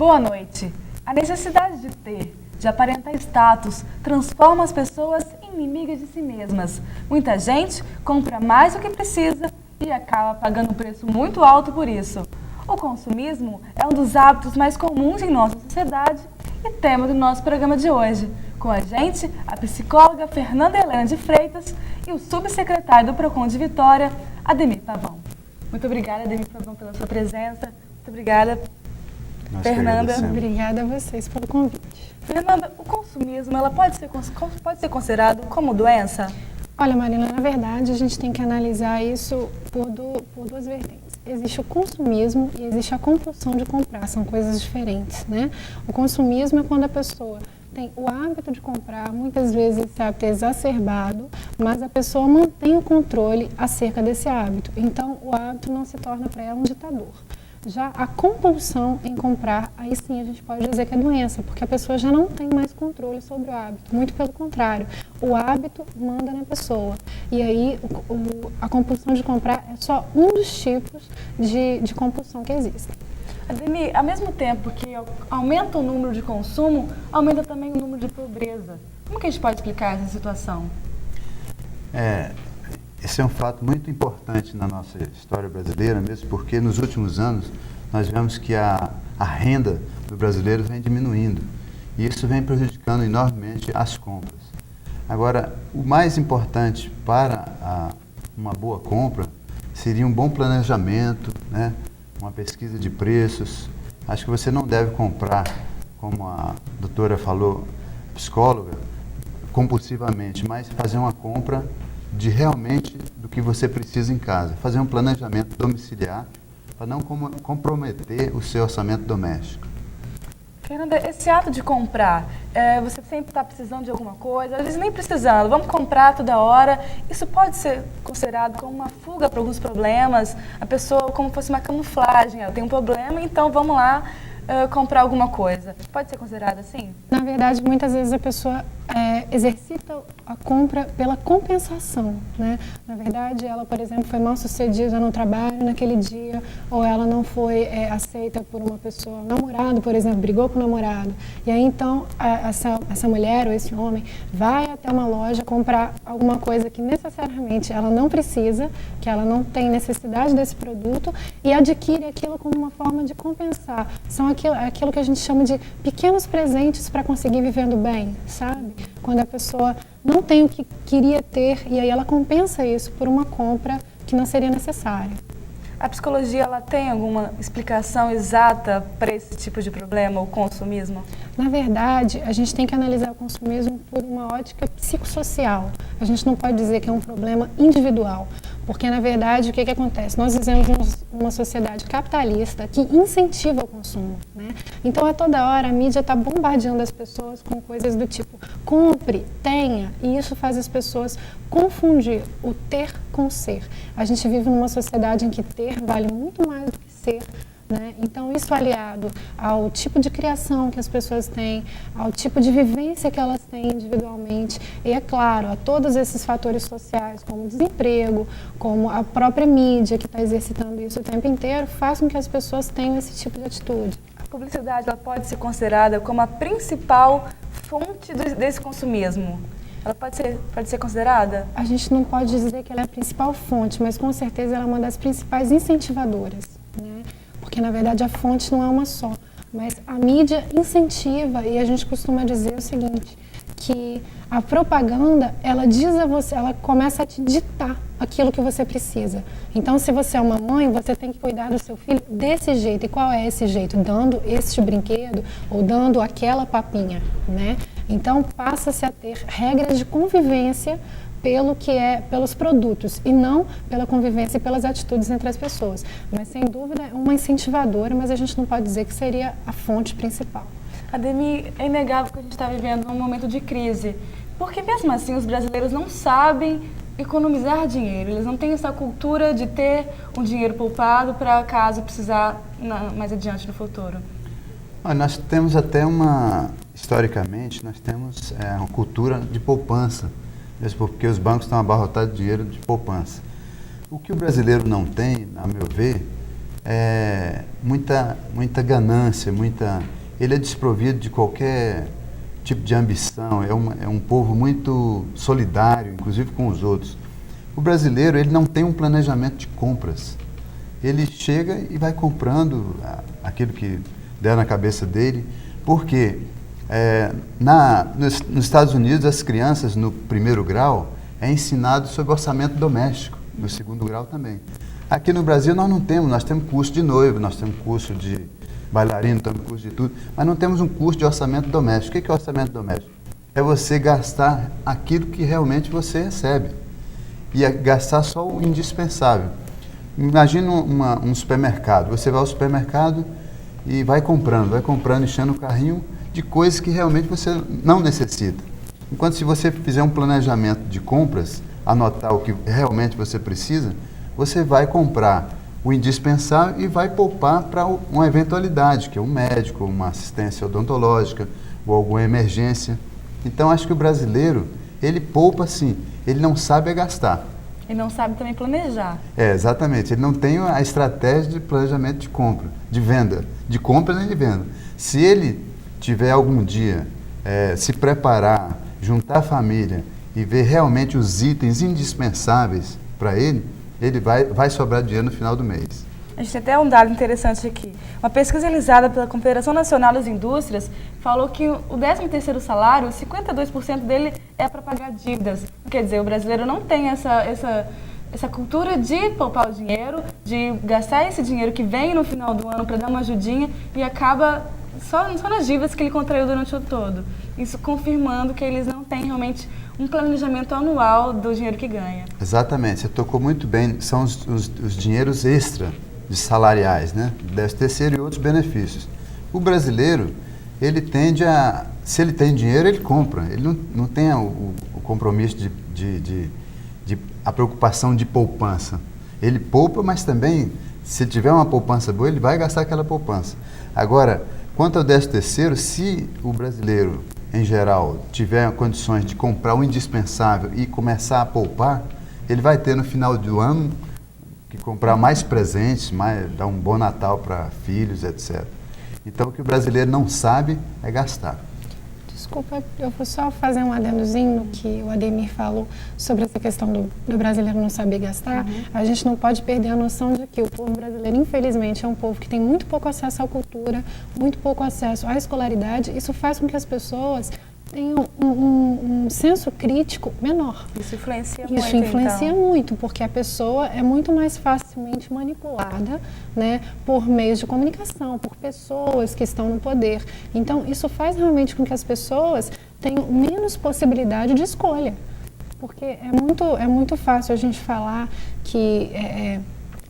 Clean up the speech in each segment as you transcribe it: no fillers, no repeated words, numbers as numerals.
Boa noite. A necessidade de ter, de aparentar status, transforma as pessoas em inimigas de si mesmas. Muita gente compra mais do que precisa e acaba pagando um preço muito alto por isso. O consumismo é um dos hábitos mais comuns em nossa sociedade e tema do nosso programa de hoje. Com a gente, a psicóloga Fernanda Helena de Freitas e o subsecretário do PROCON de Vitória, Ademir Pavão. Muito obrigada, Ademir Pavão, pela sua presença. Muito obrigada, Fernanda. Obrigada a vocês pelo convite. Fernanda, o consumismo pode ser considerado como doença? Olha, Marina, na verdade, a gente tem que analisar isso por duas vertentes. Existe o consumismo e existe a compulsão de comprar, são coisas diferentes, né? O consumismo é quando a pessoa tem o hábito de comprar, muitas vezes esse hábito é exacerbado, mas a pessoa mantém o controle acerca desse hábito. Então, o hábito não se torna para ela um ditador. Já a compulsão em comprar, aí sim a gente pode dizer que é doença, porque a pessoa já não tem mais controle sobre o hábito. Muito pelo contrário, o hábito manda na pessoa. E aí a compulsão de comprar é só um dos tipos de compulsão que existem. Ademir, ao mesmo tempo que aumenta o número de consumo, aumenta também o número de pobreza. Como que a gente pode explicar essa situação? Esse é um fato muito importante na nossa história brasileira, mesmo porque nos últimos anos nós vemos que a renda do brasileiro vem diminuindo e isso vem prejudicando enormemente as compras. Agora, o mais importante para uma boa compra seria um bom planejamento, né? Uma pesquisa de preços. Acho que você não deve comprar, como a doutora falou, psicóloga, compulsivamente, mas fazer uma compra de realmente do que você precisa em casa. Fazer um planejamento domiciliar para não comprometer o seu orçamento doméstico. Fernanda, esse ato de comprar, você sempre está precisando de alguma coisa, às vezes nem precisando, vamos comprar toda hora, isso pode ser considerado como uma fuga para alguns problemas, a pessoa como se fosse uma camuflagem, ela tem um problema, então vamos lá comprar alguma coisa. Pode ser considerado assim? Na verdade, muitas vezes a pessoa exercita a compra pela compensação, né? Na verdade, ela, por exemplo, foi mal sucedida no trabalho naquele dia, ou ela não foi aceita por uma pessoa, um namorado, por exemplo, brigou com o namorado. E aí, então, essa mulher ou esse homem vai até uma loja comprar alguma coisa que necessariamente ela não precisa, que ela não tem necessidade desse produto, e adquire aquilo como uma forma de compensar. São aquilo que a gente chama de pequenos presentes para conseguir vivendo bem, sabe? Quando a pessoa não tem o que queria ter e aí ela compensa isso por uma compra que não seria necessária. A psicologia, ela tem alguma explicação exata para esse tipo de problema, o consumismo? Na verdade, a gente tem que analisar o consumismo por uma ótica psicossocial. A gente não pode dizer que é um problema individual, porque, na verdade, o que acontece? Nós vivemos uma sociedade capitalista que incentiva o consumo, né? Então, a toda hora, a mídia está bombardeando as pessoas com coisas do tipo compre, tenha, e isso faz as pessoas confundir o ter com o ser. A gente vive numa sociedade em que ter vale muito mais do que ser, né? Então, isso aliado ao tipo de criação que as pessoas têm, ao tipo de vivência que elas têm individualmente e, é claro, a todos esses fatores sociais, como o desemprego, como a própria mídia que está exercitando isso o tempo inteiro, faz com que as pessoas tenham esse tipo de atitude. A publicidade, ela pode ser considerada como a principal fonte desse consumismo? Ela pode ser considerada? A gente não pode dizer que ela é a principal fonte, mas com certeza ela é uma das principais incentivadoras, né? Porque, na verdade, a fonte não é uma só, mas a mídia incentiva, e a gente costuma dizer o seguinte, que a propaganda, ela diz a você, ela começa a te ditar aquilo que você precisa. Então, se você é uma mãe, você tem que cuidar do seu filho desse jeito. E qual é esse jeito? Dando este brinquedo ou dando aquela papinha, né? Então, passa-se a ter regras de convivência pelos produtos e não pela convivência e pelas atitudes entre as pessoas. Mas, sem dúvida, é uma incentivadora, mas a gente não pode dizer que seria a fonte principal. Ademir, é inegável que a gente está vivendo um momento de crise, porque mesmo assim os brasileiros não sabem economizar dinheiro, eles não têm essa cultura de ter um dinheiro poupado para caso precisar mais adiante no futuro. Nós temos até historicamente, nós temos uma cultura de poupança, mesmo porque os bancos estão abarrotados de dinheiro de poupança. O que o brasileiro não tem, a meu ver, muita ganância, ele é desprovido de qualquer tipo de ambição, é um povo muito solidário, inclusive com os outros. O brasileiro, ele não tem um planejamento de compras. Ele chega e vai comprando aquilo que der na cabeça dele, porque nos Estados Unidos, as crianças no 1º grau é ensinado sobre orçamento doméstico, no 2º grau também. Aqui no Brasil nós temos curso de noivo, nós temos curso de bailarino, temos curso de tudo, mas não temos um curso de orçamento doméstico. O que é orçamento doméstico? É você gastar aquilo que realmente você recebe e gastar só o indispensável. Imagina um supermercado, você vai ao supermercado e vai comprando, enchendo o carrinho de coisas que realmente você não necessita. Enquanto se você fizer um planejamento de compras, anotar o que realmente você precisa, você vai comprar o indispensável e vai poupar para uma eventualidade, que é um médico, uma assistência odontológica ou alguma emergência. Então, acho que o brasileiro, ele poupa sim, ele não sabe gastar. E não sabe também planejar. Exatamente. Ele não tem a estratégia de planejamento de compra, de venda, de compra nem de venda. Se ele tiver algum dia, se preparar, juntar a família e ver realmente os itens indispensáveis para ele vai sobrar dinheiro no final do mês. A gente tem até um dado interessante aqui. Uma pesquisa realizada pela Confederação Nacional das Indústrias falou que o 13º salário, 52% dele é para pagar dívidas. Quer dizer, o brasileiro não tem essa cultura de poupar o dinheiro, de gastar esse dinheiro que vem no final do ano para dar uma ajudinha e acaba só nas dívidas que ele contraiu durante o todo. Isso confirmando que eles não têm realmente um planejamento anual do dinheiro que ganha. Exatamente, você tocou muito bem, são os dinheiros extra de salariais, né? 13º e outros benefícios. O brasileiro, ele tende se ele tem dinheiro, ele compra, ele não tem o compromisso a preocupação de poupança. Ele poupa, mas também, se tiver uma poupança boa, ele vai gastar aquela poupança. Agora, quanto ao 13º, se o brasileiro, em geral, tiver condições de comprar o indispensável e começar a poupar, ele vai ter no final do ano que comprar mais presentes, dar um bom Natal para filhos, etc. Então, o que o brasileiro não sabe é gastar. Desculpa, eu vou só fazer um adendozinho no que o Ademir falou sobre essa questão do brasileiro não saber gastar. A gente não pode perder a noção de que o povo brasileiro, infelizmente, é um povo que tem muito pouco acesso à cultura, muito pouco acesso à escolaridade. Isso faz com que as pessoas tenham um senso crítico menor. Isso influencia muito. Isso influencia muito, porque a pessoa é muito mais facilmente manipulada, né, por meios de comunicação, por pessoas que estão no poder. Então, isso faz realmente com que as pessoas tenham menos possibilidade de escolha. Porque é muito fácil a gente falar que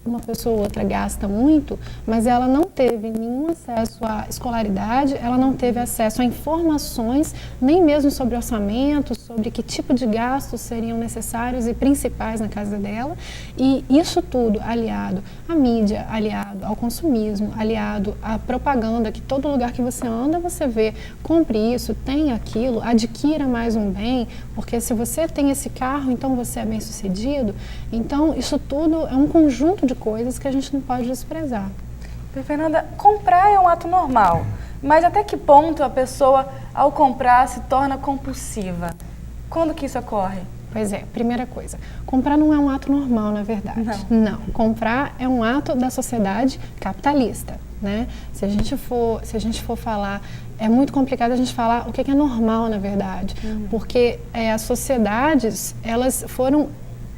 uma pessoa ou outra gasta muito, mas ela não teve nenhum acesso à escolaridade, ela não teve acesso a informações, nem mesmo sobre orçamento, sobre que tipo de gastos seriam necessários e principais na casa dela. E isso tudo aliado à mídia, aliado ao consumismo, aliado à propaganda, que todo lugar que você anda, você vê, compre isso, tenha aquilo, adquira mais um bem, porque se você tem esse carro, então você é bem-sucedido. Então, isso tudo é um conjunto de coisas que a gente não pode desprezar. Fernanda, comprar é um ato normal, mas até que ponto a pessoa, ao comprar, se torna compulsiva? Quando que isso ocorre? Pois é, primeira coisa, comprar não é um ato normal, na verdade. Não, comprar é um ato da sociedade capitalista, né? Se a gente for falar, é muito complicado a gente falar o que é normal, na verdade, porque as sociedades, elas foram,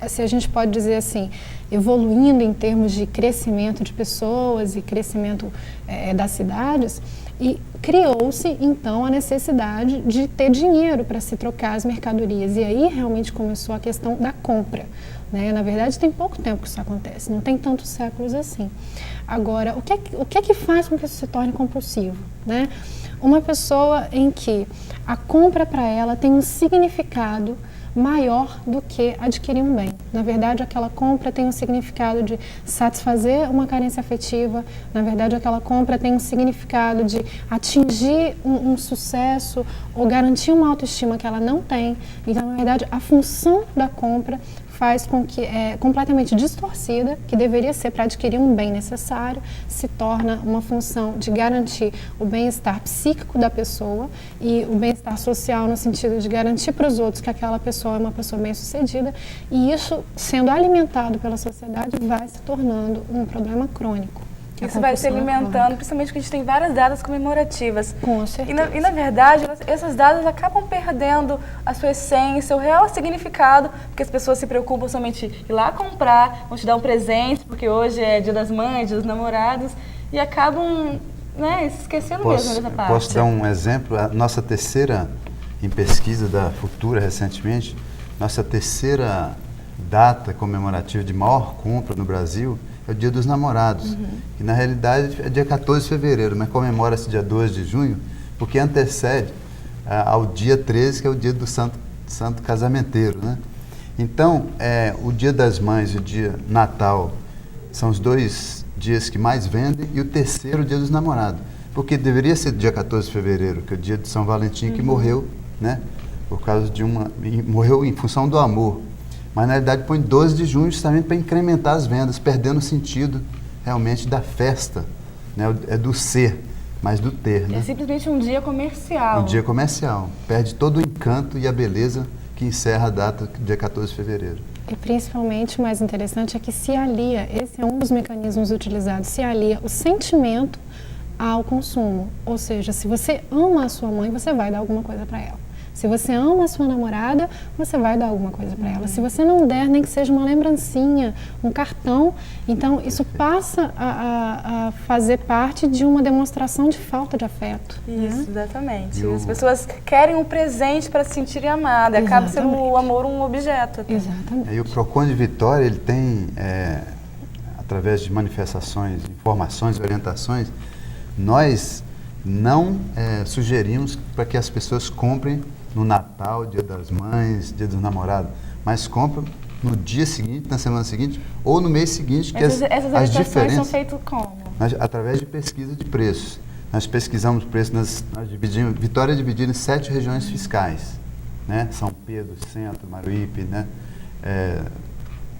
se a gente pode dizer assim, evoluindo em termos de crescimento de pessoas e crescimento das cidades, e criou-se, então, a necessidade de ter dinheiro para se trocar as mercadorias. E aí realmente começou a questão da compra, né? Na verdade, tem pouco tempo que isso acontece, não tem tantos séculos assim. Agora, o que é que faz com que isso se torne compulsivo, né? Uma pessoa em que a compra para ela tem um significado maior do que adquirir um bem. Na verdade, aquela compra tem um significado de satisfazer uma carência afetiva, na verdade, aquela compra tem um significado de atingir um sucesso ou garantir uma autoestima que ela não tem. Então, na verdade, a função da compra faz com que é completamente distorcida, que deveria ser para adquirir um bem necessário, se torna uma função de garantir o bem-estar psíquico da pessoa e o bem-estar social no sentido de garantir para os outros que aquela pessoa é uma pessoa bem-sucedida, e isso, sendo alimentado pela sociedade, vai se tornando um problema crônico. Isso vai se alimentando, principalmente porque a gente tem várias datas comemorativas. Com certeza. E na verdade, essas datas acabam perdendo a sua essência, o real significado, porque as pessoas se preocupam somente em ir lá comprar, vão te dar um presente, porque hoje é Dia das Mães, Dia dos Namorados, e acabam, né, se esquecendo mesmo dessa parte. Posso dar um exemplo? A nossa terceira, em pesquisa da Futura recentemente, nossa terceira data comemorativa de maior compra no Brasil é o Dia dos Namorados, que na realidade é dia 14 de fevereiro, mas comemora-se dia 2 de junho, porque antecede ao dia 13, que é o dia do santo casamenteiro, né? Então, o Dia das Mães e o dia Natal são os dois dias que mais vendem, e o terceiro, o Dia dos Namorados, porque deveria ser dia 14 de fevereiro, que é o dia de São Valentim, que morreu, né? Por causa de morreu em função do amor. Mas, na realidade, põe 12 de junho justamente para incrementar as vendas, perdendo o sentido, realmente, da festa, né? É do ser, mas do ter, né? É simplesmente um dia comercial. Um dia comercial. Perde todo o encanto e a beleza que encerra a data, dia 14 de fevereiro. E, principalmente, o mais interessante é que se alia, esse é um dos mecanismos utilizados, se alia o sentimento ao consumo. Ou seja, se você ama a sua mãe, você vai dar alguma coisa para ela. Se você ama a sua namorada, você vai dar alguma coisa para ela. Se você não der, nem que seja uma lembrancinha, um cartão, então isso passa a fazer parte de uma demonstração de falta de afeto. Isso, exatamente. As pessoas querem um presente para se sentirem amadas, acaba sendo o amor um objeto. Até. Exatamente. E o PROCON de Vitória, ele tem, através de manifestações, informações, orientações, nós não sugerimos para que as pessoas comprem no Natal, Dia das Mães, Dia dos Namorados, mas compram no dia seguinte, na semana seguinte ou no mês seguinte, que essas diferenças são feitas como? Através de pesquisa de preços. Nós pesquisamos preços, nós dividimos, Vitória é dividida em 7 regiões fiscais, né? São Pedro, Centro, Maruípe, né?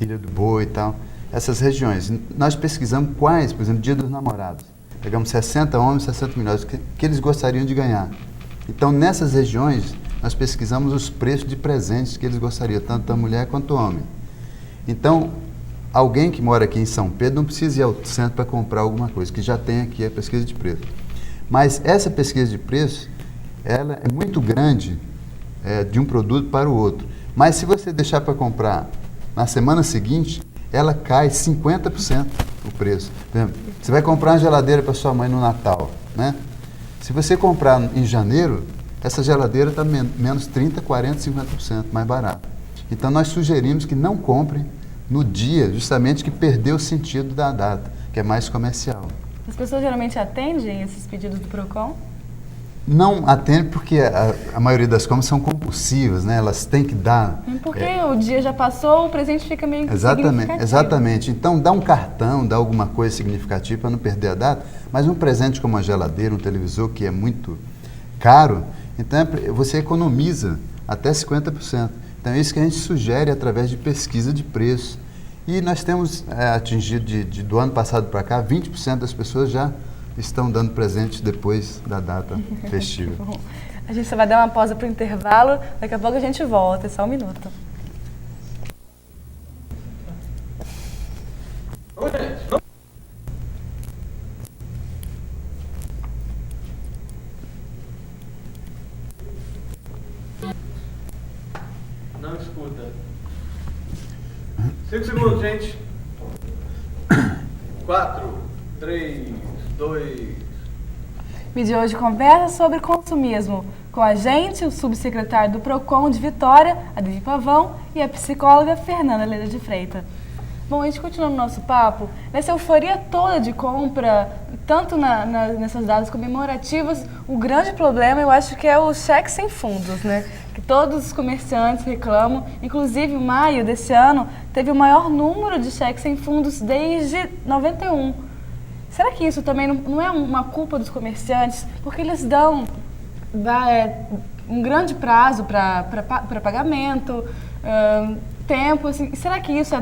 Ilha do Boi e tal. Essas regiões. Nós pesquisamos quais, por exemplo, Dia dos Namorados. Pegamos 60 homens, 60 mulheres, que eles gostariam de ganhar. Então, nessas regiões, nós pesquisamos os preços de presentes que eles gostariam, tanto da mulher quanto do homem. Então, alguém que mora aqui em São Pedro não precisa ir ao centro para comprar alguma coisa, que já tem aqui a pesquisa de preço. Mas essa pesquisa de preço, ela é muito grande de um produto para o outro. Mas se você deixar para comprar na semana seguinte, ela cai 50% o preço. Por exemplo, você vai comprar uma geladeira para sua mãe no Natal, né? Se você comprar em janeiro, essa geladeira está menos 30%, 40%, 50% mais barata. Então, nós sugerimos que não comprem no dia, justamente, que perdeu o sentido da data, que é mais comercial. As pessoas geralmente atendem esses pedidos do PROCON? Não atende porque a maioria das compras são compulsivas, né? Elas têm que dar... Porque o dia já passou, o presente fica meio significativo. Exatamente. Então, dá um cartão, dá alguma coisa significativa para não perder a data, mas um presente como uma geladeira, um televisor, que é muito caro, então você economiza até 50%. Então, é isso que a gente sugere através de pesquisa de preço. E nós temos atingido, do ano passado para cá, 20% das pessoas já estão dando presentes depois da data festiva. A gente só vai dar uma pausa para o intervalo, daqui a pouco a gente volta, é só um minuto. Não escuta. 5 segundos, gente. 4, 3, 2... O vídeo de hoje conversa sobre consumismo. Com a gente, o subsecretário do PROCON de Vitória, Ademir Pavão, e a psicóloga Fernanda Leda de Freitas. Bom, a gente continua no nosso papo, nessa euforia toda de compra, tanto nessas datas comemorativas, o grande problema eu acho que é o cheque sem fundos, né? Que todos os comerciantes reclamam, inclusive maio desse ano teve o maior número de cheques sem fundos desde 91. Será que isso também não é uma culpa dos comerciantes? Porque eles dão um grande prazo para pagamento, tempo, assim, e será que isso é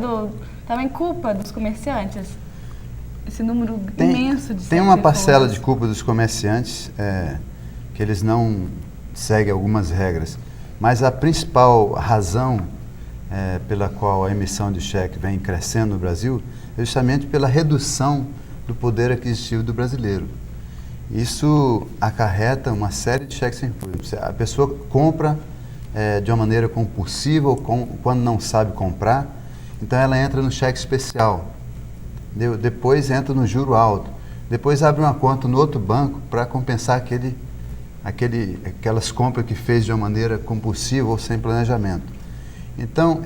também culpa dos comerciantes? Esse número imenso de Tem uma parcela de culpa dos comerciantes, que eles não seguem algumas regras, mas a principal razão pela qual a emissão de cheque vem crescendo no Brasil é justamente pela redução do poder aquisitivo do brasileiro. Isso acarreta uma série de cheques sem fundo. A pessoa compra de uma maneira compulsiva ou quando não sabe comprar, então ela entra no cheque especial, depois entra no juro alto, depois abre uma conta no outro banco para compensar aquelas compras que fez de uma maneira compulsiva ou sem planejamento. Então,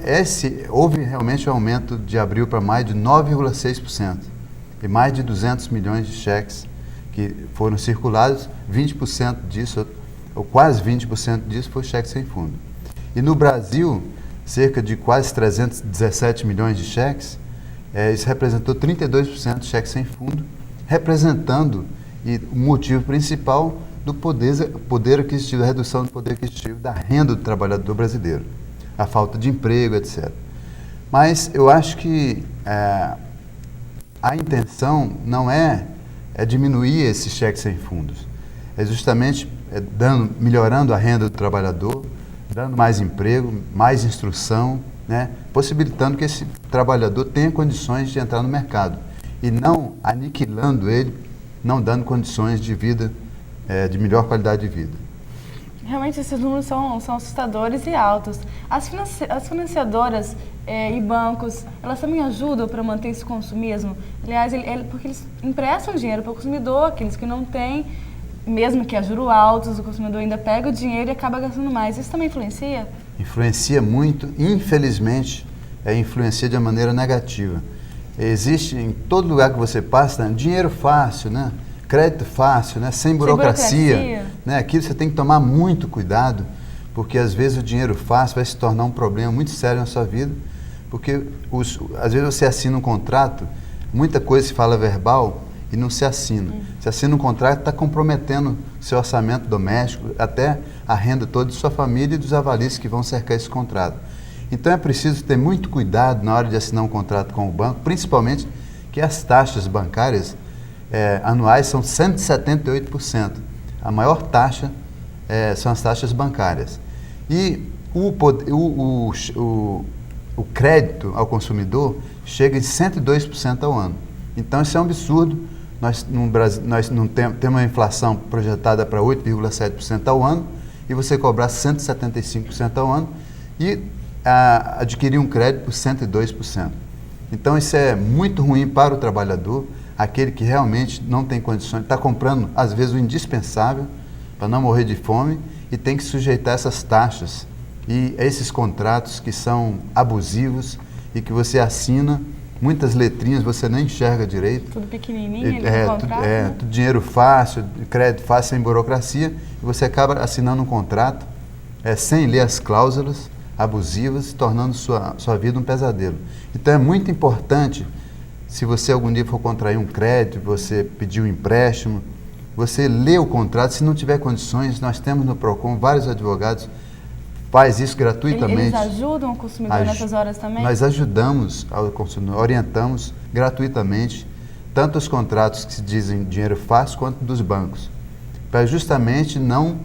houve realmente um aumento de abril para maio de 9,6% e mais de 200 milhões de cheques que foram circulados, 20% disso, ou quase 20% disso, foi cheque sem fundo. E no Brasil, cerca de quase 317 milhões de cheques, isso representou 32% de cheque sem fundo, representando o motivo principal do poder aquisitivo, da redução do poder aquisitivo da renda do trabalhador brasileiro, a falta de emprego, etc. Mas eu acho que a intenção não é diminuir esse cheque sem fundos, é justamente melhorando a renda do trabalhador, dando mais emprego, mais instrução, né, possibilitando que esse trabalhador tenha condições de entrar no mercado e não aniquilando ele, não dando condições de vida, de melhor qualidade de vida. Realmente esses números são assustadores e altos. As financiadoras e bancos, elas também ajudam para manter esse consumismo? Aliás, porque eles emprestam dinheiro para o consumidor, aqueles que não têm, mesmo que a juros altos, o consumidor ainda pega o dinheiro e acaba gastando mais. Isso também influencia? Influencia muito, infelizmente, influencia de uma maneira negativa. Existe em todo lugar que você passa, dinheiro fácil, né? Crédito fácil, né? Sem burocracia. Né? Aqui você tem que tomar muito cuidado, porque às vezes o dinheiro fácil vai se tornar um problema muito sério na sua vida, porque às vezes você assina um contrato, muita coisa se fala verbal e não se assina. Se assina um contrato, está comprometendo seu orçamento doméstico, até a renda toda de sua família e dos avalistas que vão cercar esse contrato. Então é preciso ter muito cuidado na hora de assinar um contrato com o banco, principalmente que as taxas bancárias anuais são 178%. A maior taxa são as taxas bancárias. E o crédito ao consumidor chega em 102% ao ano. Então isso é um absurdo. Nós não temos uma inflação projetada para 8,7% ao ano e você cobrar 175% ao ano e adquirir um crédito por 102%. Então isso é muito ruim para o trabalhador, aquele que realmente não tem condições, está comprando às vezes o indispensável para não morrer de fome e tem que sujeitar essas taxas e esses contratos que são abusivos e que você assina, muitas letrinhas você nem enxerga direito. Tudo pequenininho, contrato, né? Tudo dinheiro fácil, crédito fácil, sem burocracia, e você acaba assinando um contrato sem ler as cláusulas abusivas, tornando sua vida um pesadelo. Então é muito importante, se você algum dia for contrair um crédito, você pedir um empréstimo, você lê o contrato. Se não tiver condições, nós temos no PROCON vários advogados, faz isso gratuitamente. Eles ajudam o consumidor nessas horas também? Nós ajudamos ao consumidor, orientamos gratuitamente, tanto os contratos que se dizem dinheiro fácil, quanto dos bancos, para justamente não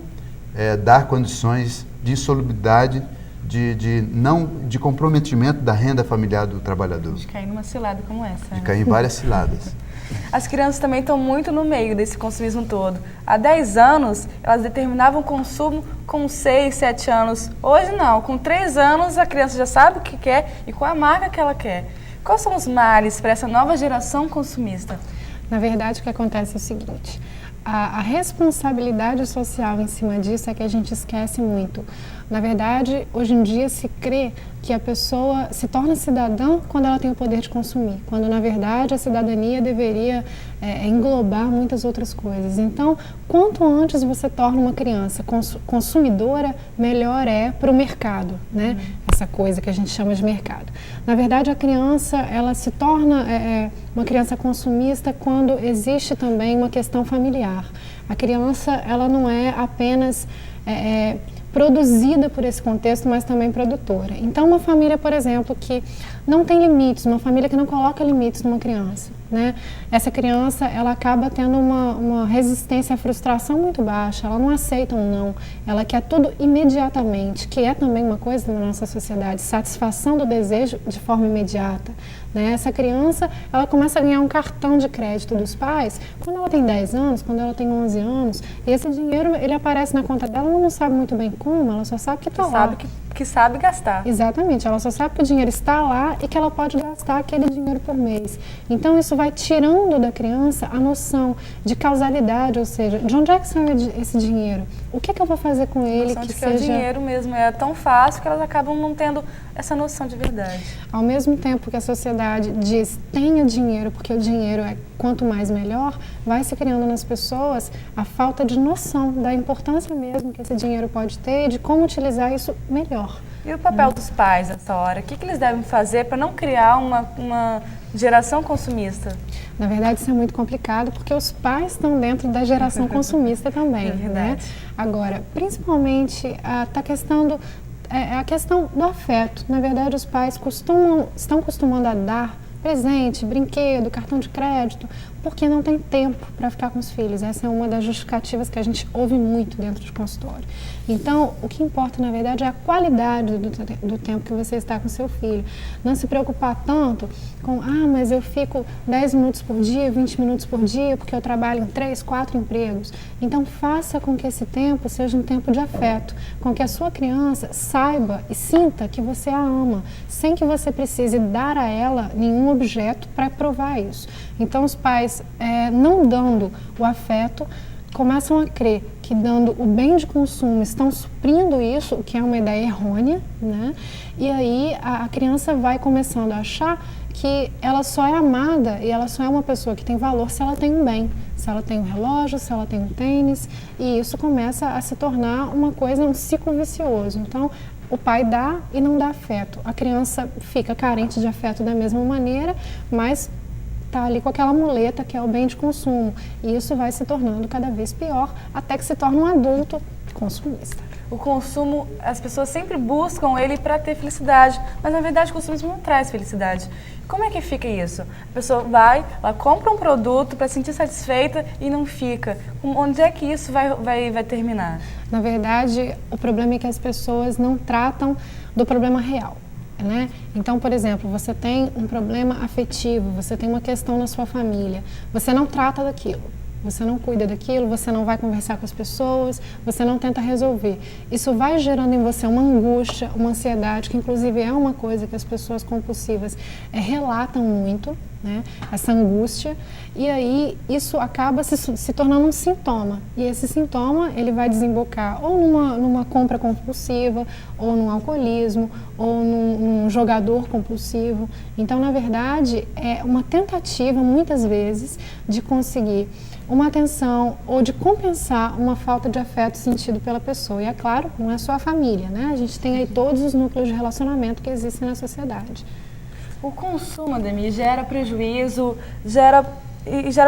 dar condições de insalubridade, de comprometimento da renda familiar do trabalhador. De cair numa cilada como essa. De cair em várias ciladas. As crianças também estão muito no meio desse consumismo todo. Há 10 anos, elas determinavam o consumo com 6, 7 anos. Hoje não, com 3 anos a criança já sabe o que quer e qual a marca que ela quer. Quais são os males para essa nova geração consumista? Na verdade, o que acontece é o seguinte: a responsabilidade social em cima disso é que a gente esquece muito. Na verdade, hoje em dia se crê que a pessoa se torna cidadã quando ela tem o poder de consumir, quando na verdade a cidadania deveria englobar muitas outras coisas. Então, quanto antes você torna uma criança consumidora, melhor é para o mercado, né? Essa coisa que a gente chama de mercado. Na verdade, a criança ela se torna uma criança consumista quando existe também uma questão familiar. A criança ela não é apenas produzida por esse contexto, mas também produtora. Então, uma família, por exemplo, que não tem limites, uma família que não coloca limites numa criança, né? Essa criança, ela acaba tendo uma resistência à frustração muito baixa, ela não aceita um não, ela quer tudo imediatamente, que é também uma coisa na nossa sociedade, satisfação do desejo de forma imediata, né? Essa criança, ela começa a ganhar um cartão de crédito dos pais quando ela tem 10 anos, quando ela tem 11 anos, e esse dinheiro, ele aparece na conta dela, ela não sabe muito bem como, ela só sabe que está lá. Que sabe gastar. Exatamente, ela só sabe que o dinheiro está lá e que ela pode gastar aquele dinheiro por mês. Então, isso vai tirando da criança a noção de causalidade, ou seja, de onde é que sai esse dinheiro? O que é que eu vou fazer com ele que seja... o dinheiro mesmo é tão fácil que elas acabam não tendo essa noção de verdade. Ao mesmo tempo que a sociedade diz tenha dinheiro, porque o dinheiro é quanto mais melhor, vai se criando nas pessoas a falta de noção da importância mesmo que esse dinheiro pode ter e de como utilizar isso melhor. E o papel dos pais nessa hora? O que eles devem fazer para não criar uma geração consumista? Na verdade, isso é muito complicado, porque os pais estão dentro da geração consumista também. É verdade. Né? Agora, principalmente, a questão do afeto. Na verdade, os pais estão costumando a dar presente, brinquedo, cartão de crédito, porque não tem tempo para ficar com os filhos. Essa é uma das justificativas que a gente ouve muito dentro de consultório. Então, o que importa, na verdade, é a qualidade do tempo que você está com seu filho. Não se preocupar tanto com, mas eu fico 10 minutos por dia, 20 minutos por dia, porque eu trabalho em 3, 4 empregos. Então, faça com que esse tempo seja um tempo de afeto, com que a sua criança saiba e sinta que você a ama, sem que você precise dar a ela nenhum objeto para provar isso. Então, os pais, não dando o afeto, começam a crer que dando o bem de consumo estão suprindo isso, o que é uma ideia errônea, né? E aí a criança vai começando a achar que ela só é amada e ela só é uma pessoa que tem valor se ela tem um bem, se ela tem um relógio, se ela tem um tênis, e isso começa a se tornar uma coisa, um ciclo vicioso. Então, o pai dá e não dá afeto. A criança fica carente de afeto da mesma maneira, mas está ali com aquela muleta que é o bem de consumo. E isso vai se tornando cada vez pior, até que se torna um adulto consumista. O consumo, as pessoas sempre buscam ele para ter felicidade, mas na verdade o consumismo não traz felicidade. Como é que fica isso? A pessoa ela compra um produto para se sentir satisfeita e não fica. Onde é que isso vai terminar? Na verdade, o problema é que as pessoas não tratam do problema real. Né? Então, por exemplo, você tem um problema afetivo, você tem uma questão na sua família, você não trata daquilo, você não cuida daquilo, você não vai conversar com as pessoas, você não tenta resolver. Isso vai gerando em você uma angústia, uma ansiedade, que inclusive é uma coisa que as pessoas compulsivas relatam muito, né? Essa angústia, e aí isso acaba se tornando um sintoma, e esse sintoma ele vai desembocar ou numa compra compulsiva, ou num alcoolismo, ou num jogador compulsivo. Então, na verdade, é uma tentativa, muitas vezes, de conseguir uma atenção ou de compensar uma falta de afeto sentido pela pessoa. E é claro, não é só a família, né? A gente tem aí todos os núcleos de relacionamento que existem na sociedade. O consumo, Ademir, gera prejuízo, gera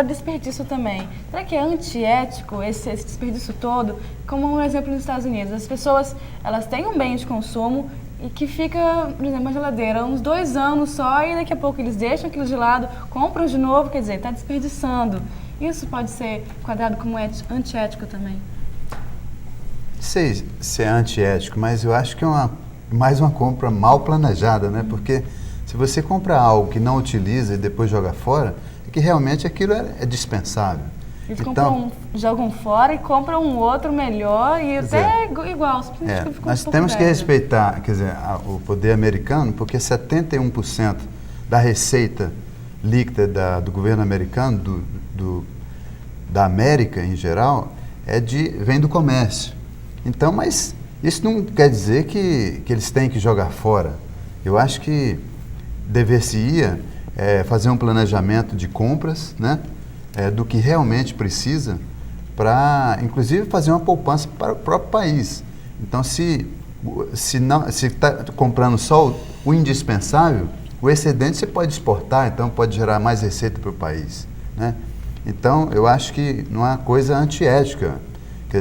desperdício também. Será que é antiético esse desperdício todo? Como um exemplo nos Estados Unidos, as pessoas elas têm um bem de consumo e que fica, por exemplo, na geladeira uns 2 anos só e daqui a pouco eles deixam aquilo de lado, compram de novo, quer dizer, está desperdiçando. Isso pode ser enquadrado como antiético também? Sei se é antiético, mas eu acho que é mais uma compra mal planejada, né? Porque se você compra algo que não utiliza e depois joga fora, é que realmente aquilo é dispensável. Eles jogam fora e compram um outro melhor e até igual. Nós temos que respeitar, quer dizer, o poder americano, porque 71% da receita líquida do governo americano, da América em geral, vem do comércio. Então, mas isso não quer dizer que eles têm que jogar fora. Eu acho que dever-se-ia fazer um planejamento de compras, né, do que realmente precisa, para, inclusive, fazer uma poupança para o próprio país. Então, se está comprando só o indispensável, o excedente você pode exportar, então pode gerar mais receita para o país, né? Então, eu acho que não é uma coisa antiética.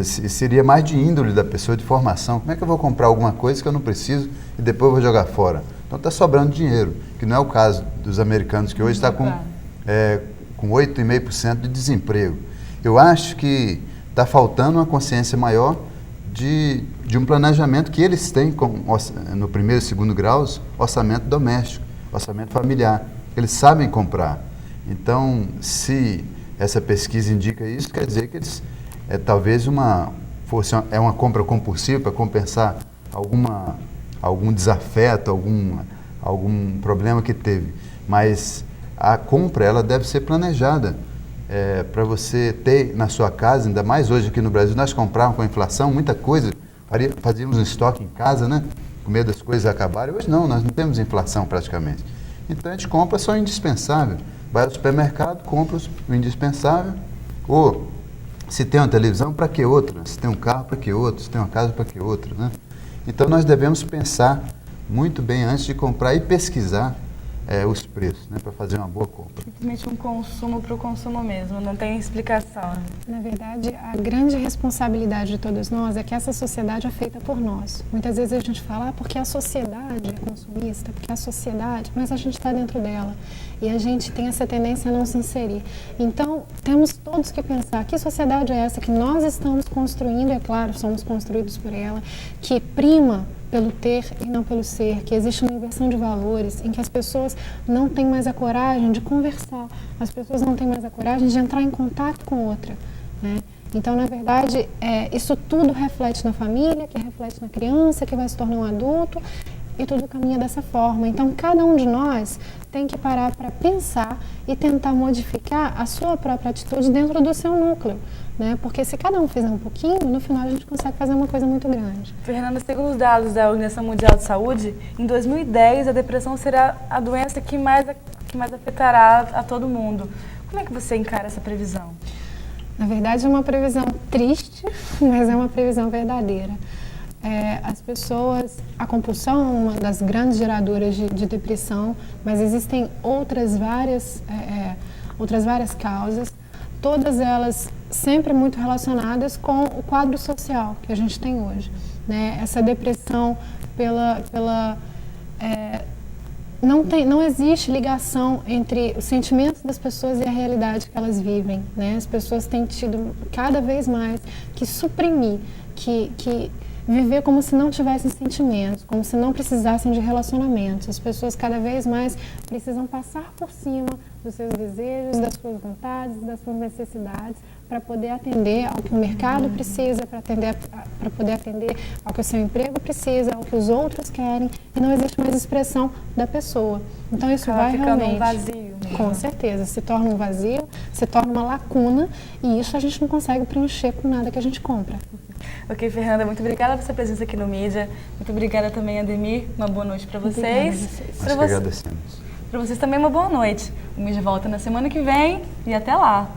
Seria mais de índole da pessoa, de formação. Como é que eu vou comprar alguma coisa que eu não preciso e depois eu vou jogar fora? Então está sobrando dinheiro, que não é o caso dos americanos, que hoje está com 8,5% de desemprego. Eu acho que está faltando uma consciência maior de um planejamento que eles têm no primeiro e segundo graus, orçamento doméstico, orçamento familiar. Eles sabem comprar. Então, se essa pesquisa indica isso, quer dizer que eles talvez uma compra compulsiva para compensar algum desafeto, algum problema que teve. Mas a compra ela deve ser planejada para você ter na sua casa, ainda mais hoje aqui no Brasil, nós comprávamos com a inflação muita coisa, fazíamos um estoque em casa, né? Com medo das coisas acabarem. Hoje não, nós não temos inflação praticamente. Então a gente compra só o indispensável. Vai ao supermercado, compra o indispensável. Ou se tem uma televisão, para que outra? Se tem um carro, para que outro? Se tem uma casa, para que outra? Né? Então nós devemos pensar muito bem antes de comprar e pesquisar os preços, né, para fazer uma boa compra. Simplesmente um consumo para o consumo mesmo, não tem explicação. Na verdade, a grande responsabilidade de todos nós é que essa sociedade é feita por nós. Muitas vezes a gente fala, porque a sociedade é consumista, porque a sociedade, mas a gente está dentro dela. E a gente tem essa tendência a não se inserir. Então, temos todos que pensar, que sociedade é essa que nós estamos construindo, é claro, somos construídos por ela, que prima pelo ter e não pelo ser, que existe uma inversão de valores, em que as pessoas não têm mais a coragem de conversar, as pessoas não têm mais a coragem de entrar em contato com outra, né? Então, na verdade, isso tudo reflete na família, que reflete na criança, que vai se tornar um adulto, e tudo caminha dessa forma. Então, cada um de nós tem que parar para pensar e tentar modificar a sua própria atitude dentro do seu núcleo, né? Porque se cada um fizer um pouquinho, no final a gente consegue fazer uma coisa muito grande. Fernanda, segundo os dados da Organização Mundial de Saúde, em 2010 a depressão será a doença que mais afetará a todo mundo. Como é que você encara essa previsão? Na verdade, é uma previsão triste, mas é uma previsão verdadeira. As pessoas, a compulsão é uma das grandes geradoras de depressão, mas existem outras várias causas, todas elas sempre muito relacionadas com o quadro social que a gente tem hoje, né? Essa depressão não existe ligação entre os sentimentos das pessoas e a realidade que elas vivem, né? As pessoas têm tido cada vez mais que suprimir, que viver como se não tivessem sentimentos, como se não precisassem de relacionamentos. As pessoas cada vez mais precisam passar por cima dos seus desejos, das suas vontades, das suas necessidades, para poder atender ao que o mercado precisa, para poder atender ao que o seu emprego precisa, ao que os outros querem, e não existe mais expressão da pessoa. Então isso vai realmente... um vazio. Com certeza, se torna um vazio, se torna uma lacuna, e isso a gente não consegue preencher com nada que a gente compra. Ok, Fernanda, muito obrigada pela sua presença aqui no Mídia. Muito obrigada também, Ademir. Uma boa noite para vocês. Nós que agradecemos. Para vocês também uma boa noite. O Mídia volta na semana que vem e até lá.